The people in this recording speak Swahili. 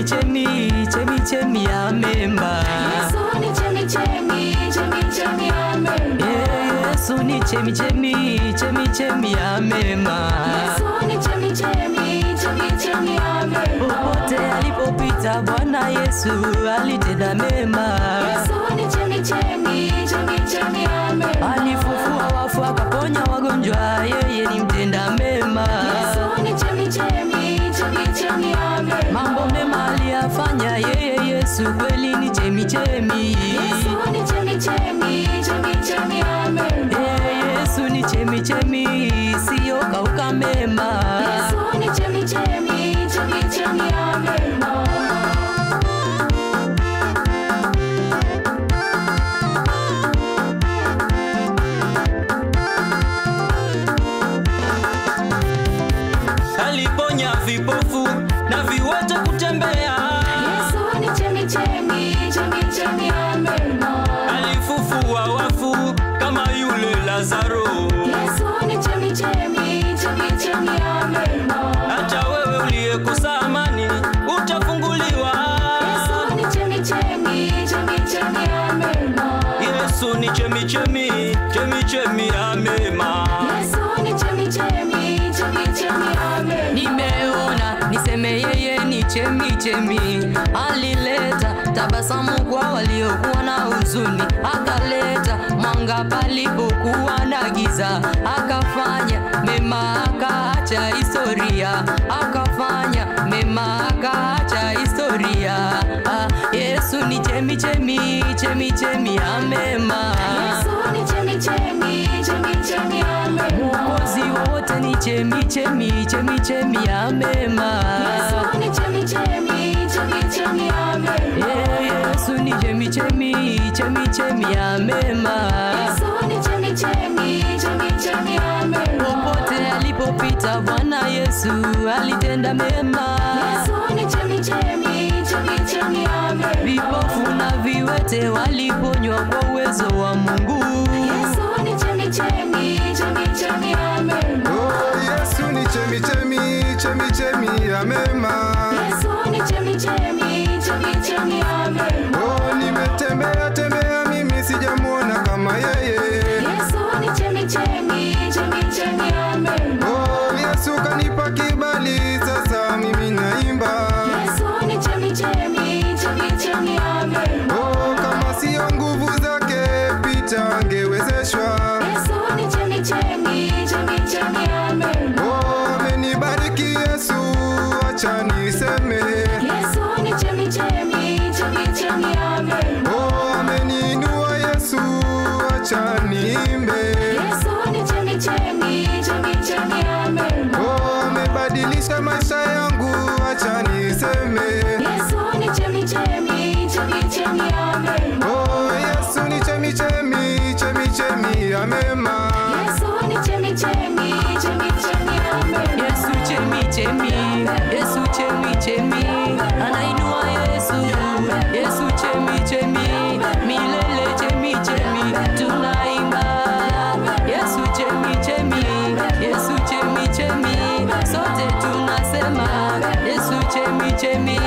chemi chemi, chemi chemi ya mema. Yesu ni chemi chemi, chemi chemi ya mema. Yesu ni chemi chemi, chemi chemi ya mema. Yesu ni chemi chemi, chemi chemi ya mema. Popote alipopita Bwana Yesu alitenda mema. Yesu ni chemi chemi, chemi chemi ya mema. Alifufua wafu akaponya wagonjwa, yeye ni mtenda mema. Yesu ni chemi chemi, chemi chemi ya mema. Mambo mema aliyafanya yeye Yesu, kweli ni chemi chemi. Yesu ni chemi chemi, chemi chemi ya mema. Yesu ni chemi chemi, sio kauka mema. Yesu ni chemi chemi, chemi chemi ya mema. Aliponya vipofu na viwete kutembea. Yesu ni chemi chemi, chemi chemi ya mema. Alifufua wafu kama yule Lazaro. Yesu ni chemi chemi, chemi chemi ya mema. Hata wewe uliyekosa amani utafunguliwa. Yesu ni chemi chemi, chemi chemi ya mema. Yesu ni chemi chemi, chemi chemi ya mema. Yesu ni chemi chemi, chemi chemi ya mema. Nimeona niseme yeye ni chemi chemi. Alileta tabasamu kwa waliokuwa na huzuni, akaleta mwanga palipokuwa na giza, akafanya mema akaacha historia, akafanya mema akaacha historia. Yesu ni chemi chemi, chemi chemi ya mema. Yesu ni chemi chemi, chemi chemi ya mema. Mwokozi wote ni chemi chemi, chemi chemi ya mema. Yesu ni chemi chemi, chemi chemi ya mema. Yesu ni chemi chemi, chemi chemi ya mema. Yesu ni chemi chemi, chemi chemi ya mema. Popote alipopita Bwana Yesu alitenda mema. Yesu ni chemi chemi, chemi chemi ya mema. Vipofu na viwete waliponywa kwa uwezo wa Mungu. Yesu ni chemi chemi, chemi chemi ya mema. Oh, Yesu ni chemi chemi, chemi chemi ya mema. Yesu ni chemi chemi, chemi chemi ya mema. Oh, nimetembea tembea mimi sijamuona kama yeye. Yesu ni chemi chemi, chemi chemi ya mema. Oh, Yesu kanipa kibali sasa mimi naimba. Yesu ni chemi chemi, chemi chemi ya mema. Oh, kama sio nguvu zake Pita angewezeshwa. Yesu ni chemi chemi, chemi chemi ya mema. Oh, amenibariki Yesu, acha niseme. Yesu ni chemi chemi, chemi chemi ya mema. Oh, ameniinua Yesu, acha niimbe. Yesu ni chemi chemi, chemi chemi ya mema. Oh, amebadilisha maisha yangu, acha niseme. Yesu ni chemi chemi, chemi chemi ya mema. Oh, Yesu ni chemi chemi, chemi chemi ya mema. Yesu ni chemi chemi, chemi chemi ya mema. Yesu chemi chemi, Yesu chemi chemi, anainua Yesu. Yesu chemi chemi, milele chemi chemi, tunaimba. Yesu chemi chemi, Yesu chemi chemi, sote tunasema Yesu chemi chemi.